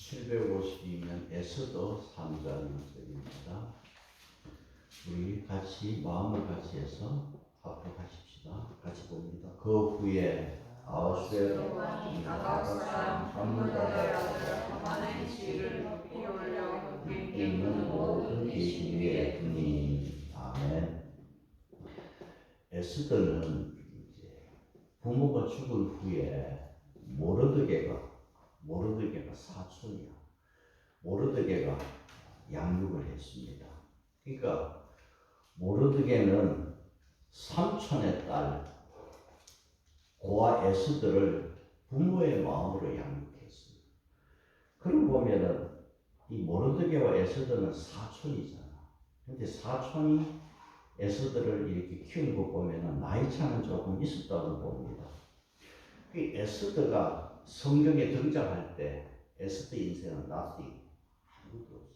752면 에스더 3장 말씀입니다. 우리 같이 마음을 같이 해서 앞으로 가십시다. 같이 봅니다. 그 후에 아하수에로 왕이 아각 사람 함므다의 아들 하만의 지위를 높이 올려 그에게 있는 모든 계시 위에 두니. 아멘. 에스더는 이제 부모가 죽은 후에 모르드게가 사촌이야. 모르드게가 양육을 했습니다. 그러니까 모르드게는 삼촌의 딸 고아 에스더를 부모의 마음으로 양육했어요. 그러고 보면은 이 모르드게와 에스더는 사촌이잖아. 근데 사촌이 에스더를 이렇게 키운 거 보면은 나이 차는 조금 있었다고 봅니다. 그 에스더가 성경에 등장할 때 에스더 인생은 nothing, 아무것도 없어.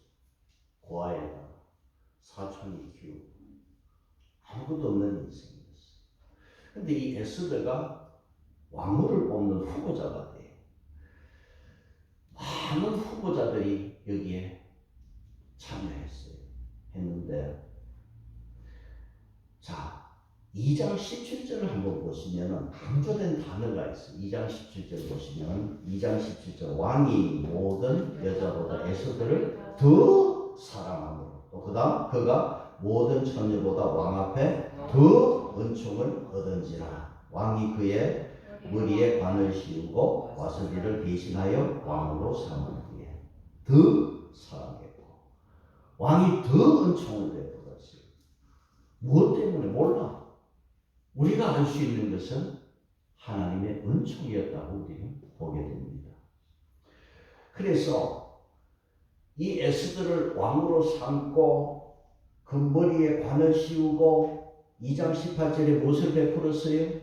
고아에다가 사촌이 키우고 아무것도 없는 인생이었어. 근데 이 에스더가 왕후를 뽑는 후보자가 돼. 많은 후보자들이 여기에 했는데, 자, 2장 17절을 한번 보시면은 강조된 단어가 있어요. 2장 17절 보시면 2장 17절 왕이 모든 여자보다 에스더를 더 사랑함으로, 또 그다음 그가 모든 처녀보다 왕 앞에 더 은총을 얻은지라. 왕이 그의 머리에 관을 씌우고 와서디를 대신하여 왕으로 삼은뒤에 더 사랑했고, 왕이 더 은총을 베풀었어요. 무엇 때문에 몰라. 우리가 알 수 있는 것은 하나님의 은총이었다고 우리는 보게 됩니다. 그래서 이 에스더를 왕으로 삼고 그 머리에 관을 씌우고 2장 18절에 무엇을 베풀었어요?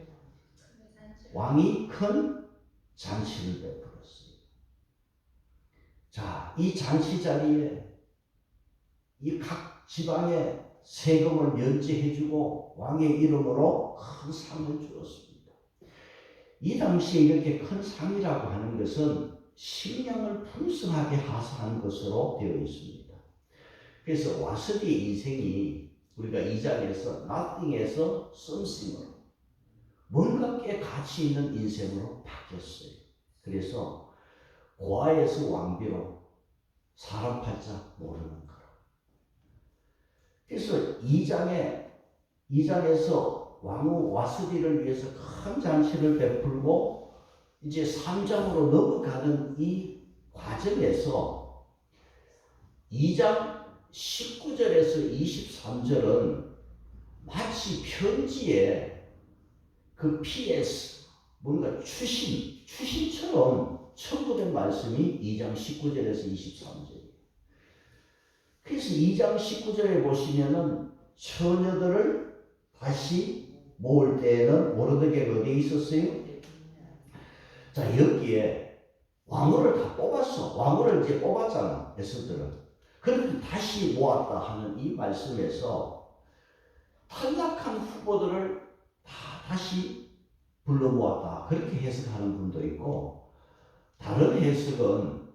왕이 큰 잔치를 베풀었어요. 자, 이 잔치 자리에 이 각 지방에 세금을 면제해주고 왕의 이름으로 큰 상을 주었습니다. 이 당시에 이렇게 큰 상이라고 하는 것은 식량을 풍성하게 하사한 것으로 되어 있습니다. 그래서 와스디의 인생이 우리가 2장에서 nothing에서 something으로, 뭔가 꽤 가치 있는 인생으로 바뀌었어요. 그래서 고아에서 왕비로 사람 팔자 모르는 거라. 그래서 2장에서 왕후 와스디를 위해서 큰 잔치를 베풀고 이제 3장으로 넘어가는 이 과정에서 2장 19절에서 23절은 마치 편지에 그 PS, 뭔가 추신처럼 첨부된 말씀이 2장 19절에서 23절이에요. 그래서 2장 19절에 보시면은 처녀들을 다시 모을 때에는 모르드게가 어디에 있었어요? 자, 여기에 왕후를 다 뽑았어. 왕후를 이제 뽑았잖아, 에스더를. 그런데 다시 모았다 하는 이 말씀에서 탈락한 후보들을 다 다시 불러 모았다, 그렇게 해석하는 분도 있고, 다른 해석은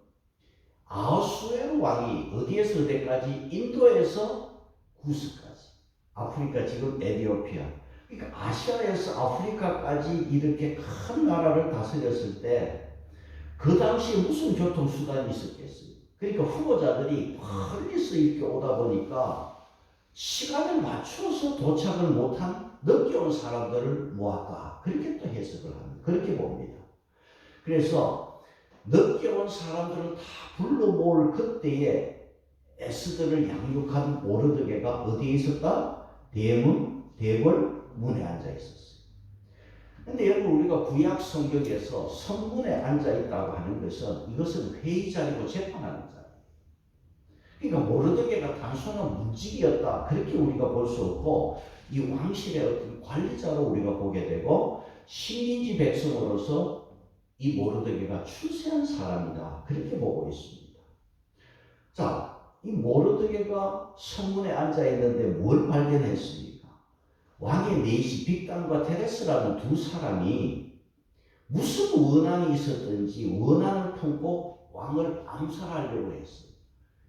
아하수에로 왕이 어디에서 어디까지? 인도에서 구스까지, 아프리카 지금 에티오피아, 그러니까 아시아에서 아프리카까지 이렇게 큰 나라를 다스렸을 때 그 당시에 무슨 교통수단이 있었겠어요? 그러니까 후보자들이 멀리서 이렇게 오다 보니까 시간을 맞춰서 도착을 못한 늦게 온 사람들을 모았다, 그렇게 또 해석을 합니다. 그렇게 봅니다. 그래서 늦게 온 사람들을 다 불러 모을 그때에 에스더를 양육한 모르드게가 어디에 있었다? 대궐 문에 앉아 있었어요. 근데 여러분, 우리가 구약 성경에서 성문에 앉아 있다고 하는 것은, 이것은 회의 자리고 재판하는 자리. 그러니까 모르드게가 단순한 문직이었다, 그렇게 우리가 볼 수 없고, 이 왕실의 어떤 관리자로 우리가 보게 되고, 식민지 백성으로서 이 모르드게가 출세한 사람이다, 그렇게 보고 있습니다. 자, 이 모르드게가 성문에 앉아 있는데 뭘 발견했습니까? 왕의 내시 빅단과 테레스라는 두 사람이 무슨 원한이 있었든지 원한을 품고 왕을 암살하려고 했어요.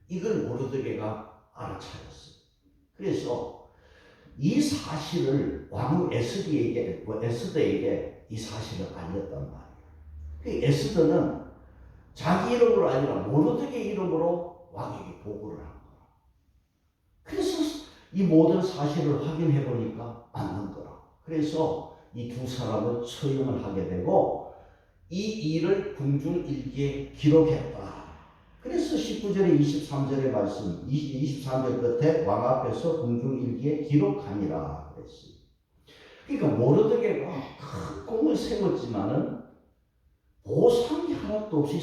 이걸 모르드게가 알아차렸어요. 그래서 이 사실을 왕 에스더에게 이 사실을 알렸단 말이에요. 그 에스더는 자기 이름으로 아니라 모르드게 이름으로 왕에게 보고를 한 거야. 그래서 이 모든 사실을 확인해 보니까 맞는 거라. 그래서 이 두 사람을 처형을 하게 되고 이 일을 궁중일기에 기록했다. 그래서 19절에 23절의 말씀, 23절 끝에 왕 앞에서 궁중일기에 기록하니라 그랬어요. 그러니까 모르드게가 큰 공을 세웠지만은 보상이 하나도 없이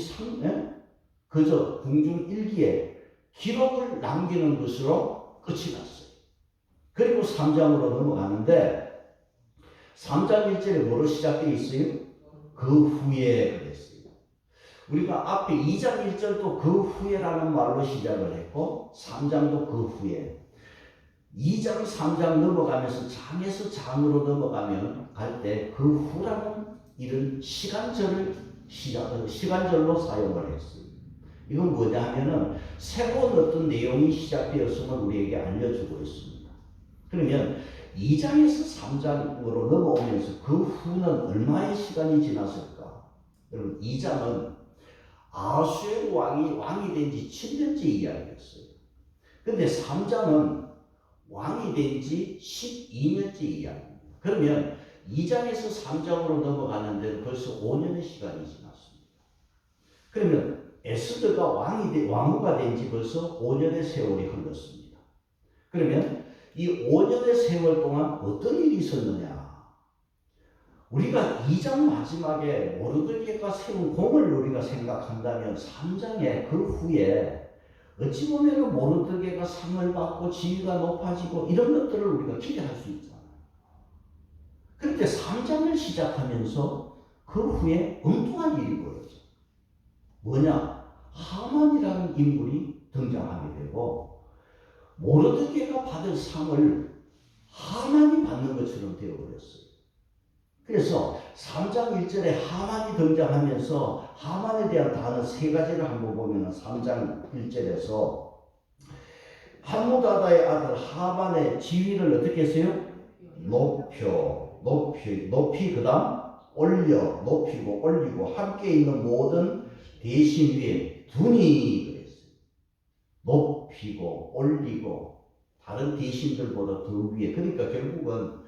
그저 궁중일기에 기록을 남기는 것으로 끝이 났어요. 그리고 3장으로 넘어가는데 3장 1절에 뭐로 시작되어 있어요? 그 후에 그랬어요. 우리가 앞에 2장 1절도 그 후에라는 말로 시작을 했고 3장도 그 후에 2장 3장 넘어가면서 장에서 장으로 넘어가면 갈 때 그 후라는 이런 시간절로 사용을 했어요. 이건 뭐냐 하면은 새로운 어떤 내용이 시작되었음을 우리에게 알려주고 있습니다. 그러면 2장에서 3장으로 넘어오면서 그 후는 얼마의 시간이 지났을까? 여러분 2장은 아수에르 왕이 된 지 7년째 이야기였어요. 근데 3장은 왕이 된 지 12년째 이야기입니다. 그러면 2장에서 3장으로 넘어가는데 벌써 5년의 시간이 지났습니다. 그러면 에스더가 왕후가 된 지 벌써 5년의 세월이 흘렀습니다. 그러면 이 5년의 세월 동안 어떤 일이 있었느냐? 우리가 2장 마지막에 모르드게가 세운 공을 우리가 생각한다면 3장의 그 후에 어찌 보면 모르드게가 상을 받고 지위가 높아지고 이런 것들을 우리가 기대할 수 있잖아요. 그런데 3장을 시작하면서 그 후에 엉뚱한 일이 벌어져. 뭐냐? 하만이라는 인물이 등장하게 되고 모르드게가 받을 상을 하만이 받는 것처럼 되어버렸어요. 그래서 3장 1절에 하만이 등장하면서 하만에 대한 단어 3가지를 한번 보면 3장 1절에서 함무다다의 아들 하만의 지위를 어떻게 했어요? 높이 그 다음 높이고 올리고 함께 있는 모든 대신 위에 두니 그랬어요. 높이고 올리고 다른 대신들보다 더 위에. 그러니까 결국은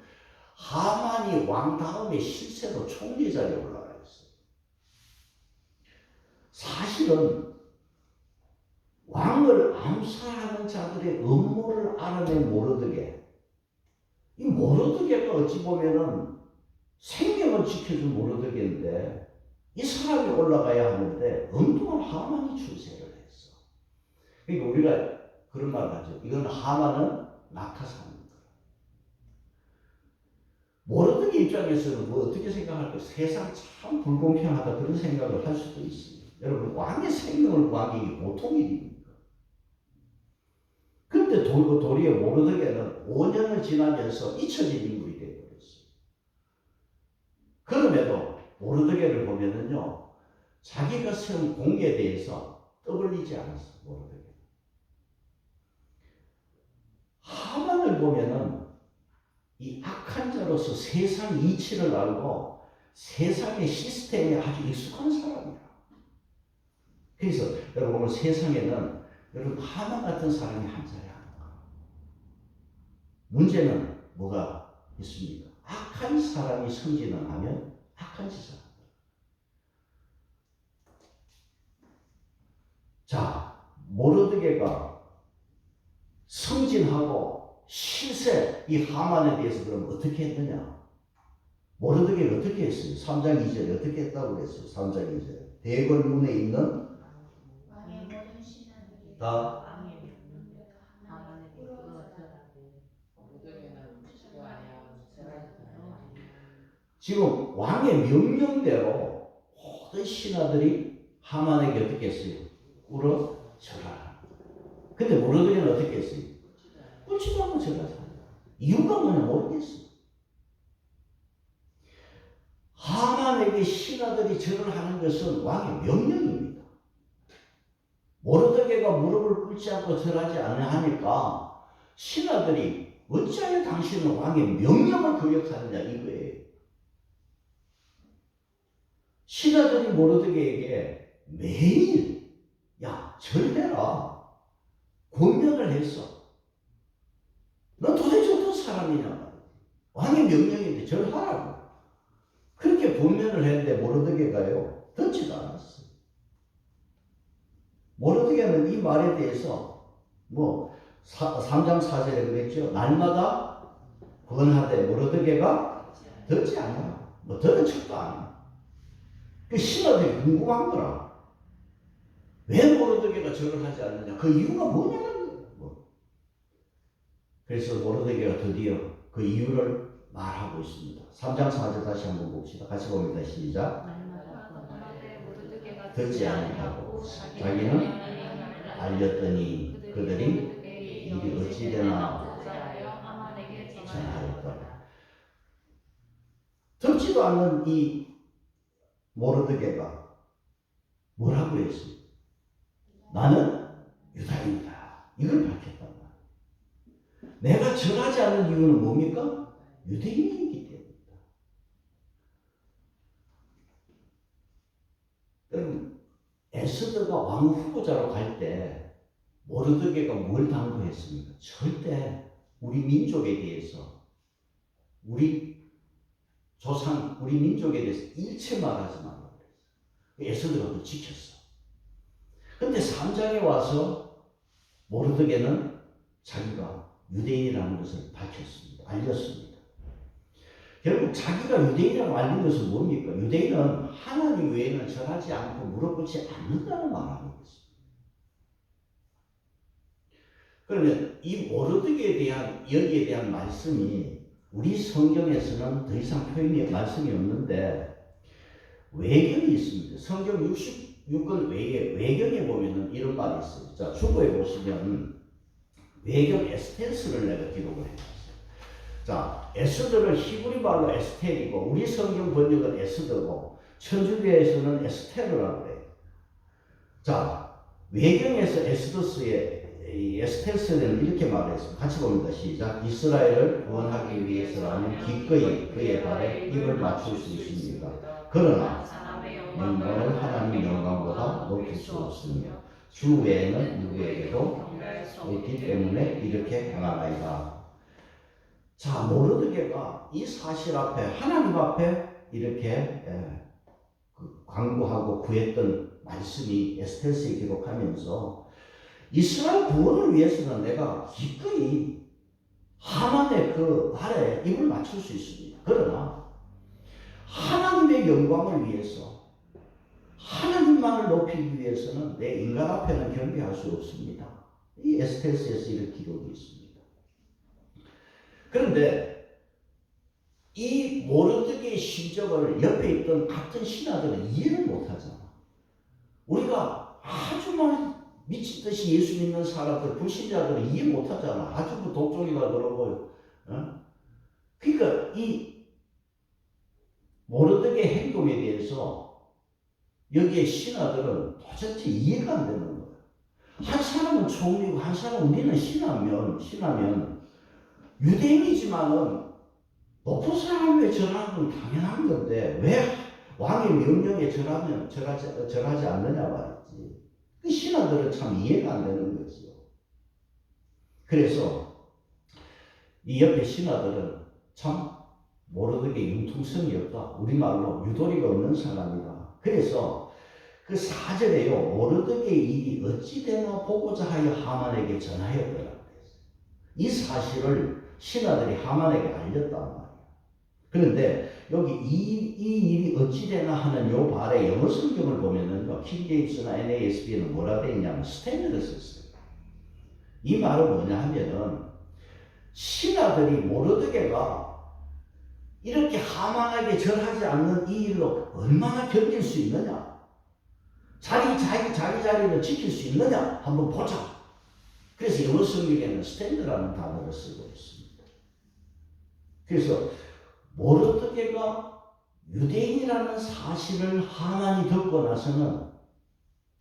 하만이 왕 다음에 실제로 총리 자리에 올라가 있어요. 사실은 왕을 암살하는 자들의 음모를 알아낸 모르드게, 이 모르드게가 어찌 보면은 생명을 지켜준 모르드게인데 이 사람이 올라가야 하는데 엉뚱한 하만이 출세를 했어. 그러니까 우리가 그런 말을 하죠. 이건 하만은 낙하산입니다. 모르드게 입장에서는 뭐 어떻게 생각할까요? 세상 참 불공평하다 그런 생각을 할 수도 있습니다. 여러분 왕의 생명을 구하기 이게 보통 일입니까? 그런데 도리어 모르드게는 5년을 지나면서 잊혀진 인물이 되어버렸어요. 그럼에도 모르드게를 보면은요, 자기가 세운 공에 대해서 떠벌리지 않았어. 모르드게. 하만을 보면은 이 악한 자로서 세상 이치를 알고 세상의 시스템에 아주 익숙한 사람이야. 그래서 여러분 오늘 세상에는 여러분 하만 같은 사람이 한 자리 안 가. 문제는 뭐가 있습니까? 악한 사람이 승진을 하면 악한 짓을 한다. 자, 모르드게가 승진하고 실세 이 하만에 대해서 그럼 어떻게 했느냐? 모르드게가 어떻게 했어요? 3장 2절에 어떻게 했다고 그랬어요? 3장 2절에 대궐문에 있는 다 지금 왕의 명령대로 모든 신하들이 하만에게 어떻게 했어요? 울어 절하라. 근데 모르드게는 어떻게 했어요? 울지도 않고 절하자. 이유가 뭐냐 모르겠어. 하만에게 신하들이 절을 하는 것은 왕의 명령입니다. 모르드게가 무릎을 꿇지 않고 절하지 아니하니까 신하들이 어찌하여 당신은 왕의 명령을 거역하느냐 이거예요. 신하들이 모르드게에게 매일 야 절해라 권면을 했어. 너 도대체 어떤 사람이냐. 왕의 명령인데 절하라고. 그렇게 권면을 했는데 모르드게가요 듣지도 않았어요. 모르드게는 이 말에 대해서 3장 4절에 그랬죠. 날마다 권하되 모르드게가 듣지 않아. 들은 척도 안 해. 그 신하들이 궁금한 거라. 왜 모르드게가 절을 하지 않느냐. 그 이유가 뭐냐는 거예요. 그래서 모르드게가 드디어 그 이유를 말하고 있습니다. 3장 4절 다시 한번 봅시다. 같이 봅니다. 시작. 듣지 아니하고 자기는 알렸더니 그들이 일이 어찌되나 전하였다. 듣지도 않는 이 모르드게가 뭐라고 했어요? 나는 유다인이다. 이걸 밝혔단 말이에요. 내가 절하지 않는 이유는 뭡니까? 유대인이기 때문이다. 그럼 에스더가 왕 후보자로 갈 때 모르드게가 뭘 당부했습니까? 절대 우리 민족에 대해서 우리 조상, 우리 민족에 대해서 일체 말하지 말라고 그랬어요. 에스더가 그걸 지켰어. 근데 3장에 와서 모르드게는 자기가 유대인이라는 것을 밝혔습니다. 알렸습니다. 결국 자기가 유대인이라고 알린 것은 뭡니까? 유대인은 하나님 외에는 절하지 않고 무릎 꿇지 않는다는 말하는 것입니다. 그러면 이 모르드게에 대한 여기에 대한 말씀이 우리 성경에서는 더 이상 말씀이 없는데 외경이 있습니다. 성경 66권 외에 외경에 보면은 이런 말이 있어요. 자, 주보에 보시면 외경 에스테스를 내가 기록을 해놨어요. 자, 에스더를 히브리 말로 에스텔이고 우리 성경 번역은 에스더고 천주교에서는 에스테르라고 해요. 자, 외경에서 에스테스는 이렇게 말했습니다. 같이 봅니다. 시작. 이스라엘을 구원하기 위해서라면 기꺼이 그의 발에 입을 맞출 수 있습니다. 그러나 영광을 하나님 영광보다 높일 수 없으며 주 외에는 누구에게도 없기 때문에 이렇게 행하나이다. 자, 모르드게가 이 사실 앞에 하나님 앞에 이렇게 광고하고 구했던 말씀이 에스테스에 기록하면서 이스라엘 구원을 위해서는 내가 기꺼이 하만의 그 발에 입을 맞출 수 있습니다. 그러나 하나님의 영광을 위해서 하나님만을 높이기 위해서는 내 인간 앞에는 경배할 수 없습니다. 이 에스테스에서 이런 기록이 있습니다. 그런데 이 모르드게의 심정을 옆에 있던 같은 신하들은 이해를 못하잖아. 우리가 아주 미친 듯이 예수 믿는 사람들, 불신자들은 이해 못하잖아. 아주 독종이다 그러고. 그러니까 이 모르드게 행동에 대해서 여기에 신하들은 도대체 이해가 안 되는 거야. 한 사람은 총리고 한 사람은 우리는 신하면 유대인이지만은 높은 사람에 절하는 건 당연한 건데 왜 왕의 명령에 절하지 않느냐 말이지. 그 신하들은 참 이해가 안 되는 거죠. 그래서 이 옆에 신하들은 참 모르드게 융통성이 없다. 우리말로 유도리가 없는 사람이다. 그래서 그 4절에요. 모르드게의 일이 어찌되나 보고자 하여 하만에게 전하였더라. 이 사실을 신하들이 하만에게 알렸단 말이에요. 그런데 여기 이 일이 어찌되나 하는 요 발에 영어 성경을 보면은 킹제임스나 NASB는 뭐라 되어 있냐면 스탠드를 썼어요. 이 말은 뭐냐 하면은 신하들이 모르드게가 이렇게 하만에게 절하지 않는 이 일로 얼마나 견딜 수 있느냐, 자기 자리를 지킬 수 있느냐 한번 보자. 그래서 영어 성경에는 스탠드라는 단어를 쓰고 있습니다. 그래서 모르드게가 유대인이라는 사실을 하만이 듣고 나서는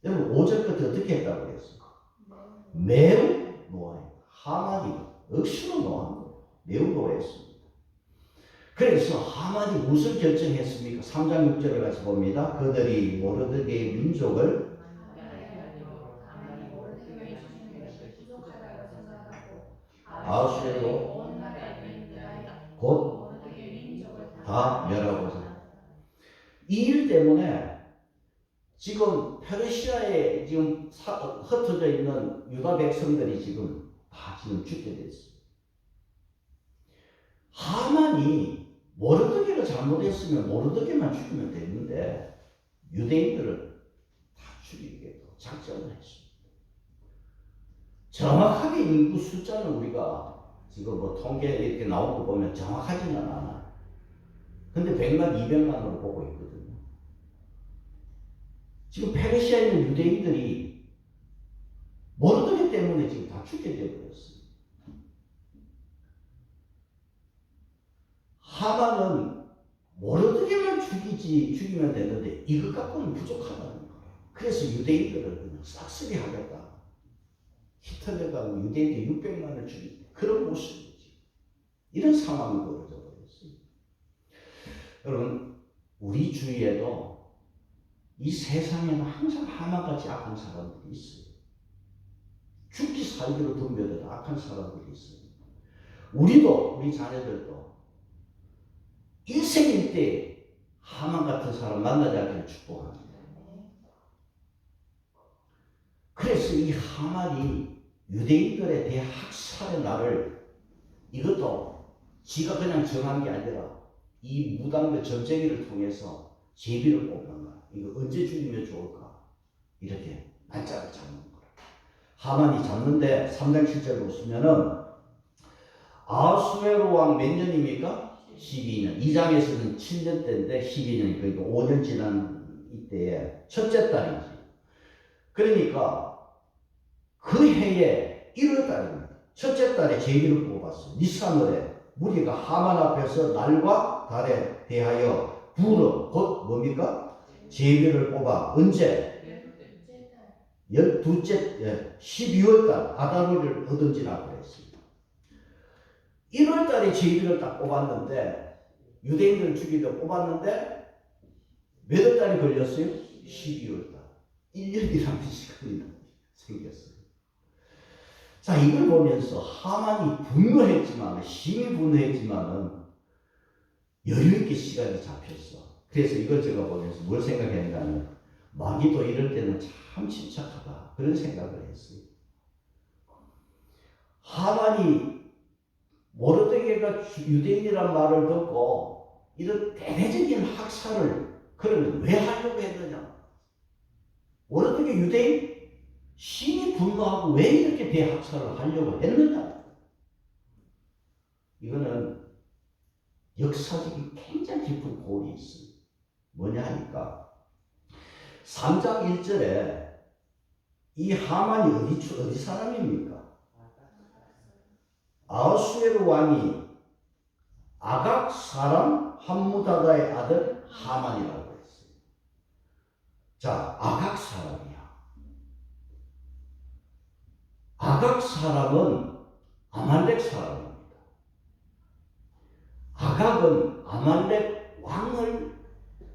여러분 5절 끝에 어떻게 했다고 그랬어요? 매우 노아했다. 하만이 억수로 노한 거예요. 매우 노했습니다. 그래서 하만이 무슨 결정했습니까? 3장 6절을 같이 봅니다. 그들이 모르드게의 민족을 아수에로 곧 다 멸하고자. 이 일 때문에 지금 페르시아에 지금 흩어져 있는 유다 백성들이 지금 다 지금 죽게 됐어요. 하만이 모르드게가 잘못했으면 모르드게만 죽이면 되는데 유대인들을 다 죽이겠다고 작정을 했습니다. 정확하게 인구 숫자는 우리가 지금 뭐 통계 이렇게 나온 거 보면 정확하지는 않아요. 근데 100만, 200만으로 보고 있거든요. 지금 페르시아에 있는 유대인들이 모르드게 때문에 지금 다 죽게 되어버렸어요. 하만은 모르드게만 죽이면 되는데 이것 갖고는 부족하다는 거예요. 그래서 유대인들을 그냥 싹쓸이 하겠다. 히틀러가 유대인들 600만을 죽인 그런 모습이지. 이런 상황이 벌어져 버렸어요. 여러분, 우리 주위에도 이 세상에는 항상 하만같이 악한 사람들이 있어요. 죽기 살기로 덤벼든 악한 사람들이 있어요. 우리도, 우리 자녀들도 인생일 때 하만 같은 사람 만나지 않기를 축복합니다. 그래서 이 하만이 유대인들에 대해 학살의 날을 이것도 지가 그냥 정한 게 아니라 이 무당의 점쟁이를 통해서 제비를 뽑는 거야. 이거 언제 죽이면 좋을까? 이렇게 날짜를 잡는 거야. 하만이 잡는데 3장 7절 보시면은 아수에로 왕 몇 년입니까? 12년. 2장에서는 7년 때인데 12년이 그러니까 5년 지난 이때에 첫째 달이지. 그러니까 그 해에 1월 달입니다. 첫째 달에 제비를 뽑았어요. 니산월에 무리가 하만 앞에서 날과 달에 대하여 부르 곧 뭡니까? 제비를 뽑아 언제? 12째 12월 달 아다르를 얻은지라 그랬습니다. 1월 달에 제비를 딱 뽑았는데 유대인들을 죽이려 뽑았는데 몇 월 달이 걸렸어요? 12월 달. 1년이라는 시간이 생겼어요. 자, 이걸 보면서 하만이 분노했지만, 심히 분노했지만은 여유있게 시간이 잡혔어. 그래서 이걸 제가 보면서 뭘 생각했냐면, 마귀도 이럴 때는 참 침착하다. 그런 생각을 했어요. 하만이 모르드게가 유대인이란 말을 듣고, 이런 대대적인 학살을 그러면 왜 하려고 했느냐? 모르드게 유대인? 심히 분노하고 왜 이렇게 대학살을 하려고 했느냐? 이거는 역사적인 굉장히 깊은 고리 있어요. 뭐냐 하니까 3장 1절에 이 하만이 어디 사람입니까? 아수에르 왕이 아각 사람 함무다다의 아들 하만이라고 했어요. 자, 아각 사람이야. 아각 사람은 아말렉 사람입니다. 아각은 아말렉 왕을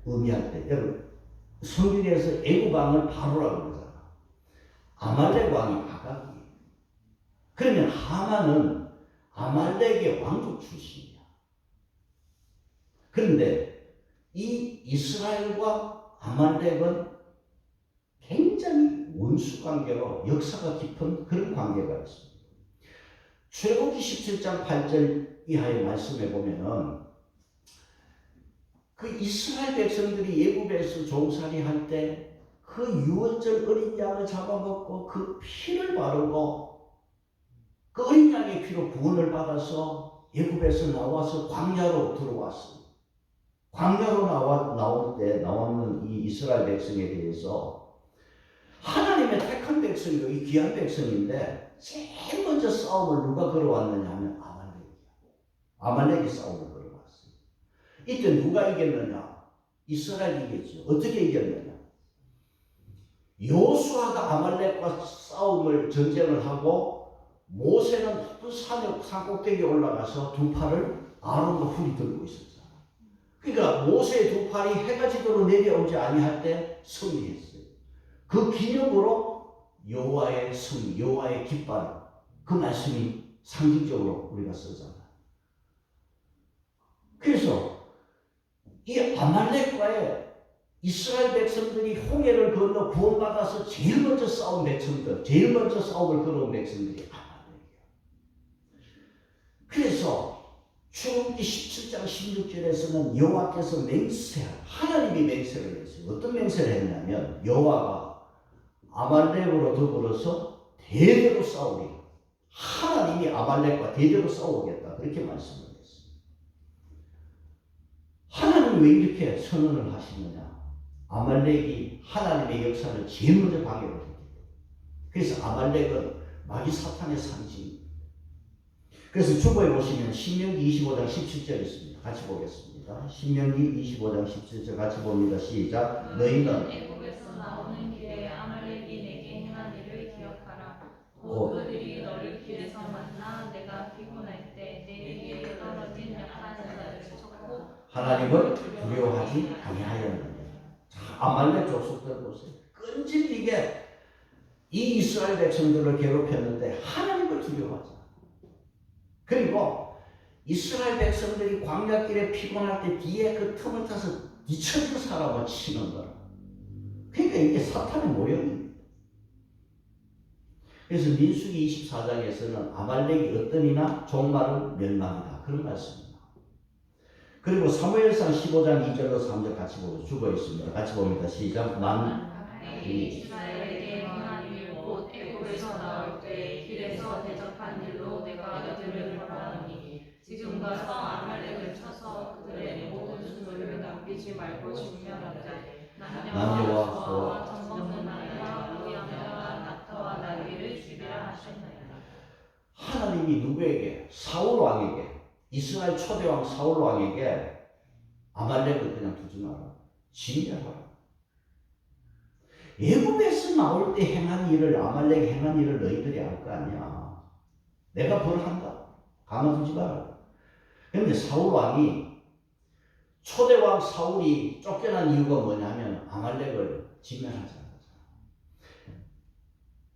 의미할 때, 여러분 성경에서 애굽 왕을 바로라고 그러잖아. 아말렉 왕이 아각이에요. 그러면 하만은 아말렉의 왕족 출신이야. 그런데 이 이스라엘과 아말렉은 굉장히 원수 관계로 역사가 깊은 그런 관계가 있습니다. 출애굽기 17장 8절 이하의 말씀에 보면은 그 이스라엘 백성들이 애굽에서 종살이 할 때 그 유월절 어린 양을 잡아먹고 그 피를 바르고 그 어린 양의 피로 구원을 받아서 애굽에서 나와서 광야로 들어왔어요. 광야로 나오는 이 이스라엘 백성에 대해서 하나님의 택한 백성이고 이 귀한 백성인데 제일 먼저 싸움을 누가 걸어왔느냐 하면 아말렉이야. 아말렉이 싸움을 걸어왔어요. 이때 누가 이겼느냐? 이스라엘이 이겼죠. 어떻게 이겼느냐? 여호수아가 아말렉과 전쟁을 하고 모세는 높은 산 꼭대기에 올라가서 두 팔을 아론과 훌이 들고 있었잖아. 그러니까 모세의 두 팔이 해가 지도록 내려오지 아니할 때 승리했어요. 그 기념으로 여호와의 승리, 여호와의 깃발, 그 말씀이 상징적으로 우리가 쓰잖아. 그래서 이 아말렉과의 이스라엘 백성들이 홍해를 건너 구원받아서 제일 먼저 싸운 백성들, 제일 먼저 싸움을 걸어온 백성들이 아말렉이에요. 그래서 출애굽기 17장 16절에서는 여호와께서 하나님이 맹세를 했어요. 어떤 맹세를 했냐면 여호와가 아말렉으로 더불어서 대대로 싸우리. 하나님이 아말렉과 대대로 싸우겠다. 그렇게 말씀을 했어요. 하나님이 왜 이렇게 선언을 하시느냐? 아말렉이 하나님의 역사를 제일 먼저 방해를 했기 때문에. 그래서 아말렉은 마귀 사탄의 상징입니다. 그래서 주보에 보시면 신명기 25장 17절 있습니다. 같이 보겠습니다. 신명기 25장 17절 같이 봅니다. 시작. 너희는 애굽에서 나오는 길에 아말렉이 내게 행한 일을 기억하라. 곧 그들이 너를 길에서 만나 내가 피곤할 때 내게 떨어진 약한 자를 쳤고 하나님을 두려워하지 아니하였느냐. 자, 아말렉 족속들 보세요. 끈질기게 이 이스라엘 백성들을 괴롭혔는데 하나님을 두려워하지. 그리고 이스라엘 백성들이 광야길에 피곤할 때 뒤에 그 틈을 타서 뒤처진 사람을 치는 거라. 그러니까 이게 사탄의 모형입니다. 그래서 민수기 24장에서는 아말렉이 어떠니나 종말은 멸망이다. 그런 말씀입니다. 그리고 사무엘상 15장 2절로 3절 같이 보고 주고 있습니다. 같이 봅니다. 시작. 이스라엘에게 행한 일 곧 애굽에서 나올 때 길에서 대적한 일로 내가 그들을 벌하노니 지금 가서 아말렉을 쳐서 그들의 모든 수를 남기지 말고 진멸하자. 남녀와 소와 젖먹는 아이와 우양자와 낙타와 나귀를 죽이라 하셨나이다. 하나님이 누구에게? 사울 왕에게, 이스라엘 초대왕 사울 왕에게 아말렉을 그냥 두지 마라. 진멸하라. 애굽에서 나올 때 행한 일을, 아말렉이 행한 일을 너희들이 알 거 아니야. 내가 벌한다. 가만두지 마라. 그런데 사울 왕이, 초대왕 사울이 쫓겨난 이유가 뭐냐면 아말렉을 진멸하자.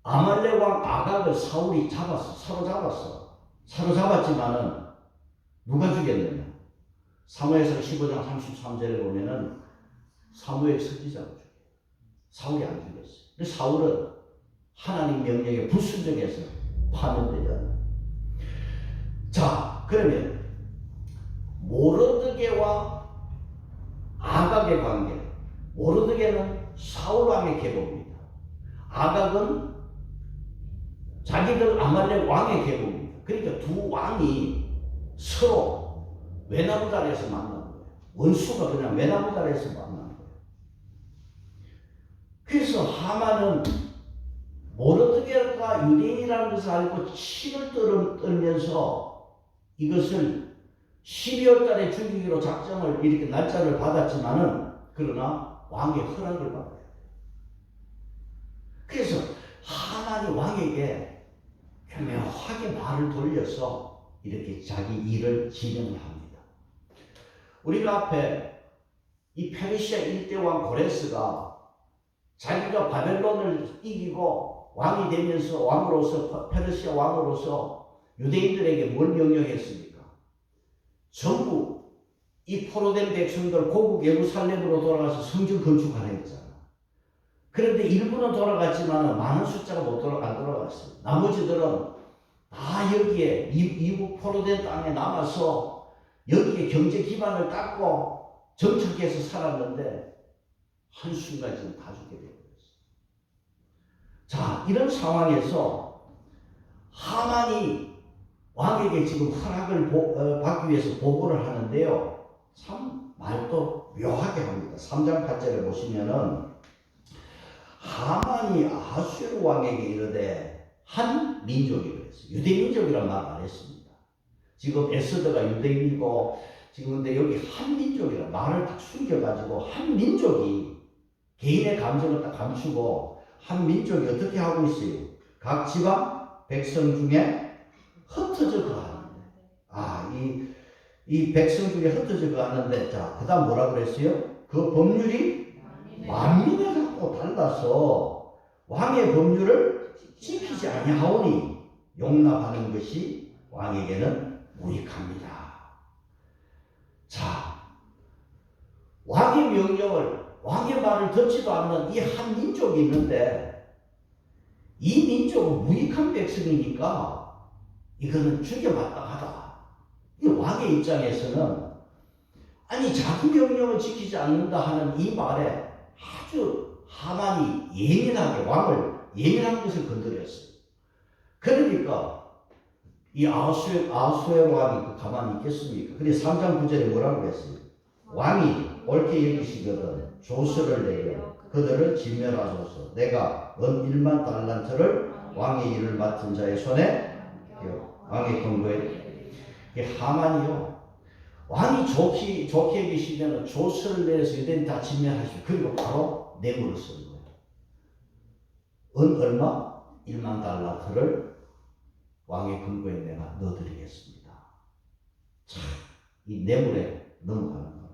아말렉 왕 아각을 사울이 사로잡았지만은 누가 죽였느냐? 사무엘상 15장 33절에 보면은 사무엘 선지자가 죽여요. 사울이 안 죽였어요. 근데 사울은 하나님 명령에 불순종해서 파면되잖아요. 자, 그러면 모르드게와 아각의 관계. 모르드게는 사울 왕의 계보입니다. 아각은 자기들 아말렉 왕의 계보입니다. 그러니까 두 왕이 서로 외나무다리에서 만난 거예요. 원수가 그냥 외나무다리에서 만난 거예요. 그래서 하만은 모르드게가 유대인이라는 것을 알고 치를 떨면서 이것을 12월 달에 죽이기로 작정을 이렇게 날짜를 받았지만은 그러나 왕의 허락을 받아야 돼요. 그래서 하만이 왕에게 교묘하게 말을 돌려서 이렇게 자기 일을 진행을 합니다. 우리가 앞에 이 페르시아 일대 왕 고레스가 자기가 바벨론을 이기고 왕이 되면서 왕으로서, 페르시아 왕으로서 유대인들에게 뭘 명령했습니까? 전부 이 포로된 백성들 고국 예루살렘으로 돌아가서 성전 건축하라 했잖아. 그런데 일부는 돌아갔지만 많은 숫자가 안 돌아갔어요. 나머지들은 다 여기에 이북 포로된 땅에 남아서 여기에 경제 기반을 닦고 정착해서 살았는데 한순간 지금 다 죽게 되어버렸어요. 자, 이런 상황에서 하만이 왕에게 지금 허락을 받기 위해서 보고를 하는데요. 참 말도 묘하게 합니다. 3장 8절에 보시면은 하만이 아수르 왕에게 이르되 한 민족이 그랬어요. 유대민족이란 말 안 했습니다. 지금 에스더가 유대인이고 지금 근데 여기 한 민족이란 말을 딱 숨겨가지고 한 민족이 개인의 감정을 딱 감추고 한 민족이 어떻게 하고 있어요? 각 지방 백성 중에 흩어져 거하는데, 이 백성 중에 흩어져 거하는데, 자, 그 다음 뭐라 그랬어요? 그 법률이 만민을 갖고 달라서 왕의 법률을 지키지 아니하오니 용납하는 것이 왕에게는 무익합니다. 자, 왕의 명령을, 왕의 말을 듣지도 않는 이 한 민족이 있는데, 이 민족은 무익한 백성이니까 이거는 죽여마땅하다. 이 왕의 입장에서는 아니 자기 명령을 지키지 않는다 하는 이 말에 아주 하만이 예민하게 왕을 예민한 것을 건드렸어요. 그러니까 이 아하수의 왕이 가만히 있겠습니까? 근데 3장 9절에 뭐라고 했어요? 왕이 옳게 여기시거든 조서를 내려 그들을 진멸하소서. 내가 은 1만 달란트를 왕의 일을 맡은 자의 손에 왕의 권고에 하만이요. 왕이 좋게 여기시면 조서를 내려서 유대인 다 진멸하시고 그리고 바로 뇌물을 쓰는 거예요. 은 얼마? 1만 달란트를 왕의 근거에 내가 넣어드리겠습니다. 참, 이 뇌물에 넘어가는 거예요.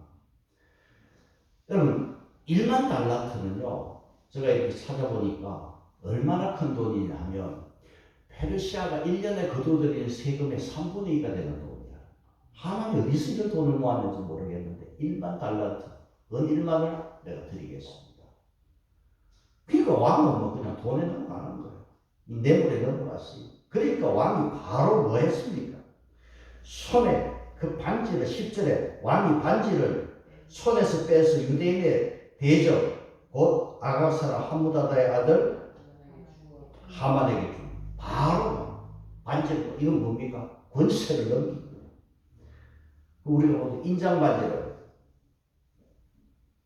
여러분, 1만 달란트는요, 제가 이렇게 찾아보니까 얼마나 큰 돈이냐면, 페르시아가 1년에 거둬들이는 세금의 3분의 2가 되는 돈이야. 하나님이 어디서 이런 돈을 모았는지 모르겠는데, 1만 달란트, 은 1만을 내가 드리겠습니다. 그러니까 왕은 뭐 그냥 돈에 넘어가는 거예요. 이 뇌물에 넘어갔어요. 그러니까 왕이 바로 뭐 했습니까? 손에 그 반지를 10절에 왕이 반지를 손에서 빼서 유대인의 대적 곧 아각 사람 하무다다의 아들 하만에게 줍니다. 바로 반지를, 이건 뭡니까? 권세를 넘긴 거예요. 우리가 보는 인장 반지를.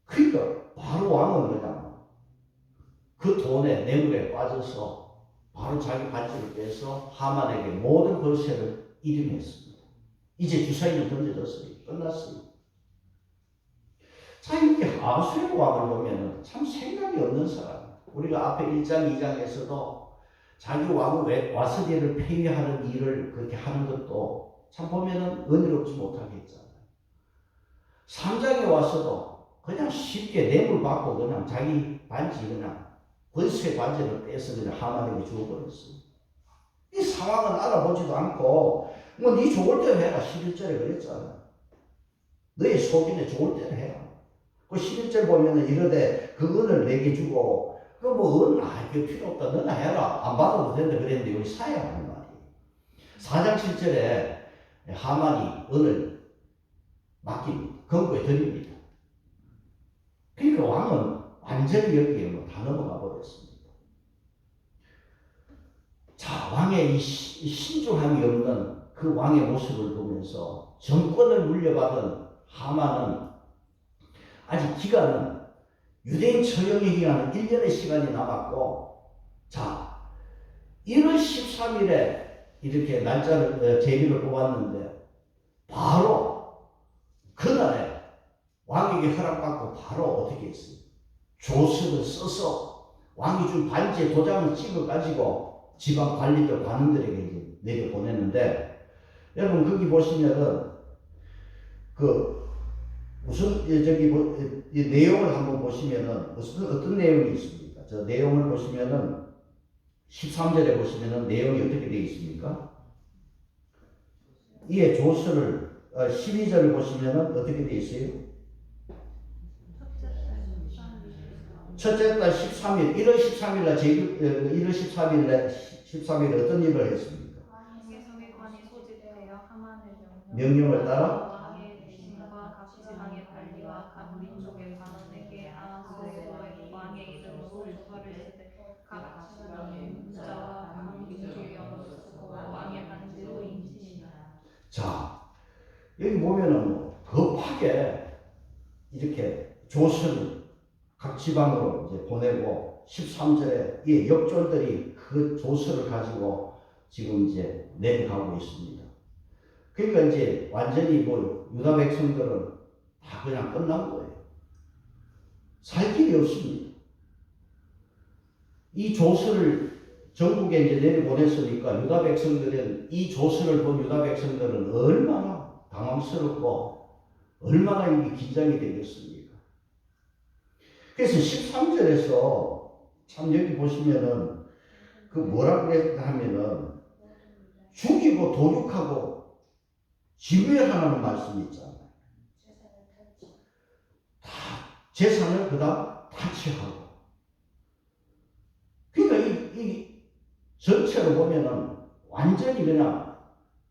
그러니까 바로 왕은 그냥 그 돈에 뇌물에 빠져서 바로 자기 반지를 빼서 하만에게 모든 권세를 이름했습니다. 이제 주사위는 던져졌어요. 끝났어요. 자, 이렇게 아하수의 왕을 보면 참 생각이 없는 사람. 우리가 앞에 1장, 2장에서도 자기 왕의 와스디를 폐위하는 일을 그렇게 하는 것도 참 보면은 은혜롭지 못하게 했잖아요. 3장에 와서도 그냥 쉽게 뇌물 받고 그냥 자기 반지 그냥 권세 반지를 빼서 그냥 하만에게 주어버렸어요. 이 상황은 알아보지도 않고 뭐 네 좋을 대로 해라. 11절에 그랬잖아. 너의 속인에 좋을 대로 해라. 그 11절 보면은 이러되 그 은을 내게 주고 그 뭐 은 그 필요 없다. 너나 해라. 안 받아도 된다 그랬는데 우리 사야 하는 말이에요. 4장 7절에 하만이 은을 맡깁니다. 권고에 드립니다. 그러니까 왕은 완전히 여기에 뭐 다 넘어가 버렸습니다. 자, 왕의 이 신중함이 없는 그 왕의 모습을 보면서 정권을 물려받은 하만은 아직 기간은 유대인 처형의 기간은 1년의 시간이 남았고, 자, 1월 13일에 이렇게 날짜를 제비를 뽑았는데 바로 그날에 왕에게 허락받고 바로 어떻게 했어요? 조서를 써서 왕이 준 반지에 도장을 찍어가지고 지방 관리들 관원들에게 내려보냈는데, 여러분 거기 보시면은 무슨 이 내용을 한번 보시면은 어떤 내용이 있습니까? 저 내용을 보시면은 13절에 보시면은 내용이 어떻게 되어 있습니까? 이에 조서를 12절을 보시면은 어떻게 되어 있어요? 첫째 달 13일, 1월 13일 날 1월 13일에 어떤 일을 했습니까? 왕의 서기관이 소집되어 하만의 명령을 따라 왕의 대신과 각 지방의 관리와 각 민족의 관원에게 아하수의 왕의 이름으로 조서를 쓰되 각 지방의 문자와 각 민족의 영어로 쓰고 왕의 반지로 인치시니라. 자, 여기 보면은 뭐 급하게 이렇게 조서를 각 지방으로 이제 보내고 13절에 이 역졸들이 그 조서를 가지고 지금 이제 내려가고 있습니다. 그러니까 이제 완전히 뭐 유다 백성들은 다 그냥 끝난 거예요. 살 길이 없습니다. 이 조서를 전국에 이제 내려보냈으니까 유다 백성들은 이 조서를 본 유다 백성들은 얼마나 당황스럽고 얼마나 이게 긴장이 되겠습니까? 그래서 13절에서 참 여기 보시면은 그 뭐라고 그랬다 하면은 죽이고 도륙하고 지배하라는 말씀이 있잖아요. 다 재산을 그다음 타치하고. 그러니까 이 전체로 보면은 완전히 그냥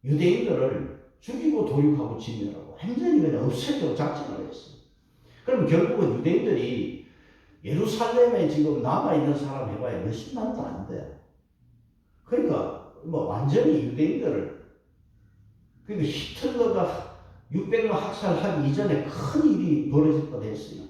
유대인들을 죽이고 도륙하고 지배하고 완전히 그냥 없애려고 작정을 했어요. 그럼 결국은 유대인들이 예루살렘에 지금 남아있는 사람 해봐야 몇십만도 안 돼요. 그러니까 뭐 완전히 유대인들을, 그러니까 히틀러가 600만 학살하기 이전에 큰 일이 벌어질 뻔했어요.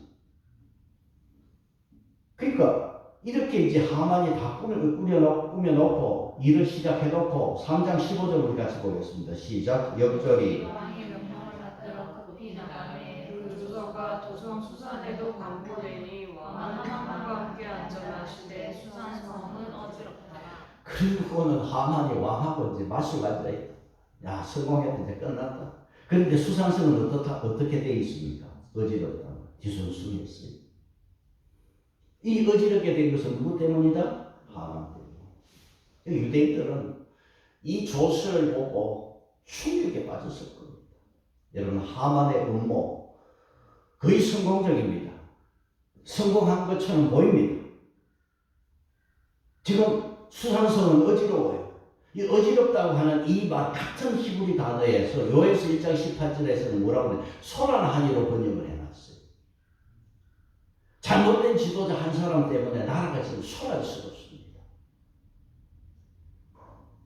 그러니까 이렇게 이제 하만이 다 꾸며놓고 일을 시작해놓고 3장 15절 우리 같이 보겠습니다. 시작. 역절이 왕의 명령을 받들어 급히 나가매 그 조서가 도성 수산에도 반포되니 왕은 하만과 함께 앉아 마시되 수산성은 어지럽다. 그리고는 하만이 왕하고 이제 마시고 앉아있다. 야, 성공했다. 이제 끝났다. 그런데 수산성은 어떻게 되어 있습니까? 어지럽다. 뒤숭숭했어요. 이 어지럽게 된 것은 누구 때문이다? 하만 때문에. 유대인들은 이 조서를 보고 충격에 빠졌을 겁니다. 여러분, 하만의 음모 거의 성공적입니다. 성공한 것처럼 보입니다. 지금 수산성은 어지러워요. 이 어지럽다고 하는 이 말 같은 히브리 단어에서 요에서 1장 18절에서는 뭐라고 해요? 소란하니로 번역을 해놨어요. 잘못된 지도자 한 사람 때문에 나라가 지금 소란스럽습니다.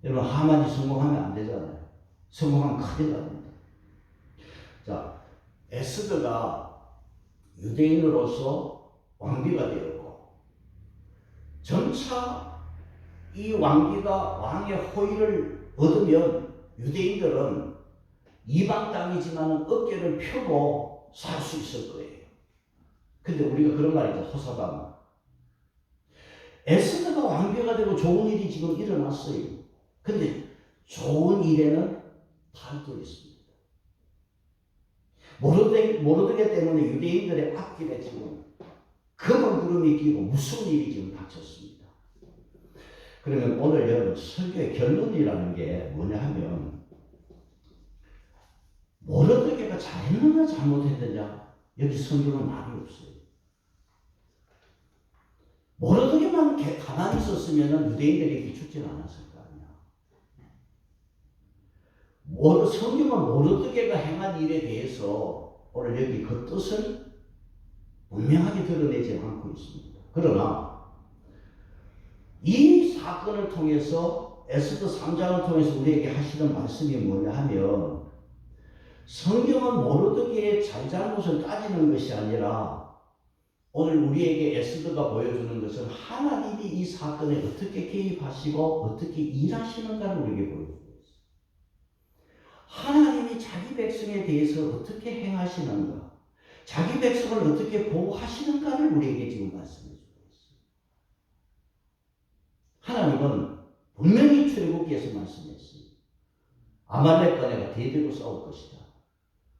여러분, 하만이 성공하면 안 되잖아요. 성공하면 큰일 납니다. 자, 에스더가 유대인으로서 왕비가 되었고 점차 이 왕비가 왕의 호의를 얻으면 유대인들은 이방 땅이지만 어깨를 펴고 살 수 있을 거예요. 근데 우리가 그런 말이죠. 호사방. 에스더가 왕비가 되고 좋은 일이 지금 일어났어요. 근데 좋은 일에는 탈도 있습니다. 모르드게 때문에 유대인들의 앞길에 지금 검은 구름이 끼고 무슨 일이 지금 닥쳤습니다. 그러면 오늘 여러분 설교의 결론이라는 게 뭐냐 하면 모르드게가 잘했느냐 잘못했느냐 여기 성경은 말이 없어요. 모르드게만 가만히 있었으면 유대인들이 죽지는 않았을 거 아니야. 성경은 모르드게가 행한 일에 대해서 오늘 여기 그 뜻을 분명하게 드러내지 않고 있습니다. 그러나 이 사건을 통해서 에스더 3장을 통해서 우리에게 하시는 말씀이 뭐냐 하면 성경은 모르드게의 잘잘못을 따지는 것이 아니라 오늘 우리에게 에스더가 보여주는 것은 하나님이 이 사건에 어떻게 개입하시고 어떻게 일하시는가를 우리에게 보여줍니다. 하나님이 자기 백성에 대해서 어떻게 행하시는가, 자기 백성을 어떻게 보호하시는가를 우리에게 지금 말씀해 주고 있어요. 하나님은 분명히 출애굽기에서 말씀했어요. 아말렉과 내가 대대로 싸울 것이다.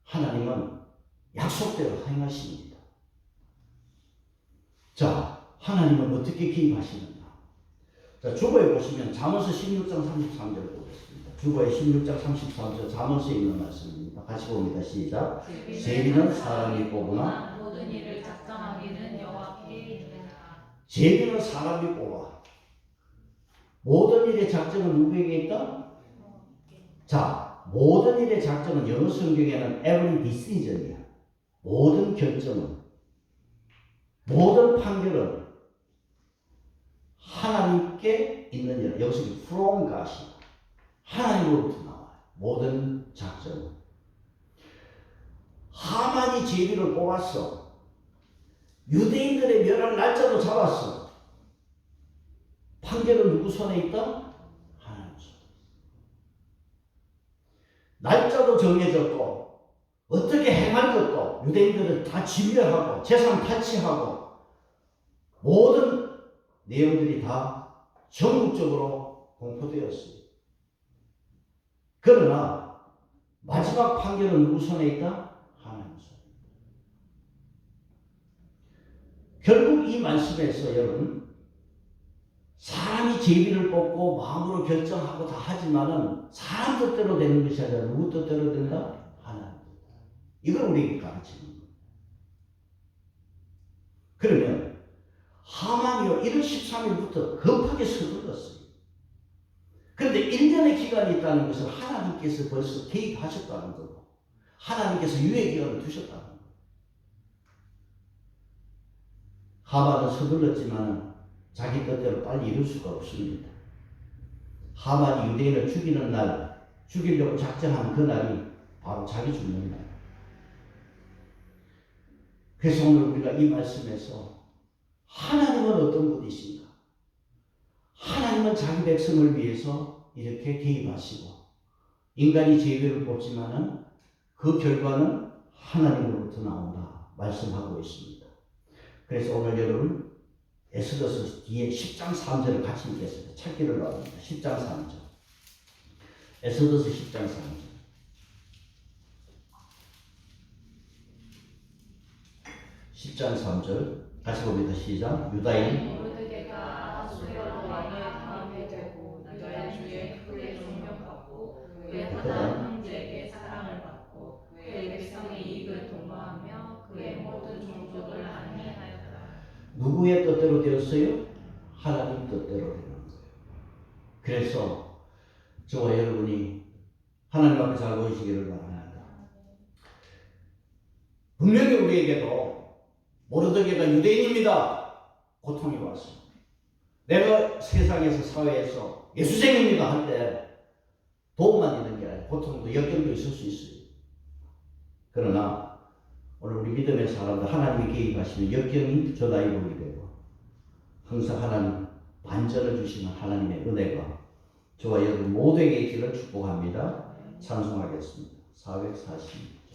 하나님은 약속대로 행하십니다. 자, 하나님은 어떻게 개입하시는가? 자, 주보에 보시면 잠언서 16장 33절 보겠습니다. 주보에 16장 33절 잠언서에 있는 말씀입니다. 같이 봅니다. 시작. 제비는 사람이 뽑으나 모든 일을 작정하기는 여호와께 있느니라. 제비는 사람이 뽑아. 모든 일의 작정은 누구에게 있다? 자, 모든 일의 작정은 영어 성경에는 every decision이야. 모든 결정은, 모든 판결은 하나님께 있느니라. 여기서 from God이 하나님으로부터 나와요. 모든 작정은. 하만이 제비를 뽑았어. 유대인들의 멸할 날짜도 잡았어. 판결은 누구 손에 있다? 하나님 손에. 날짜도 정해졌고 어떻게 행할 것도 유대인들을 다 지배하고 재산 타치하고 모든 내용들이 다 전국적으로 공포되었어요. 그러나 마지막 판결은 누구 손에 있다? 하나님 손에 있다. 결국 이 말씀에서 여러분, 사람이 제비를 뽑고 마음으로 결정하고 다 하지만은 사람 뜻대로 되는 것이 아니라 누구 뜻대로 된다? 하나님 뜻대로. 이걸 우리에게 가르치는 거예요. 그러면 하만이요 1월 13일부터 급하게 서둘렀어요. 그런데 1년의 기간이 있다는 것은 하나님께서 벌써 개입하셨다는 거고 하나님께서 유예기간을 두셨다는 거예요. 하만은 서둘렀지만 자기 뜻대로 빨리 이룰 수가 없습니다. 하만이 유대인을 죽이는 날, 죽이려고 작정한 그 날이 바로 자기 죽는 날. 그래서 오늘 우리가 이 말씀에서 하나님은 어떤 분이신가? 하나님은 자기 백성을 위해서 이렇게 개입하시고 인간이 제비를 뽑지만은 그 결과는 하나님으로부터 나온다 말씀하고 있습니다. 그래서 오늘 여러분 에스더서 뒤에 10장 3절을 같이 읽겠습니다. 찾기를 바랍니다. 10장 3절. 에스더서 10장 3절. 10장 3절 다시 봅니다. 시작. 유다인 모르드게가 아하수에로 왕을 당하게 되고 유다인 중에 크게 존경받고 그의 다른 형제에게 사랑을 받고 그의 백성의 이익을 도모하며 그의 모든 종족을 안위하였다. 누구의 뜻대로 되었어요? 하나님 뜻대로 되는 거예요. 그래서 저와 여러분이 하나님 앞에 잘 보이시기를 바랍니다. 분명히 우리에게도 모르드게가 유대인입니다. 고통이 왔습니다. 내가 세상에서 사회에서 예수쟁입니다 할 때 도움만 있는 게 아니라 고통도 역경도 있을 수 있어요. 그러나 오늘 우리 믿음의 사람들 하나님이 개입하시면 역경이 저다이 보게 되고 항상 하나님 반전을 주시는 하나님의 은혜가 저와 여러분 모두에게 있기를 축복합니다. 찬송하겠습니다. 440절.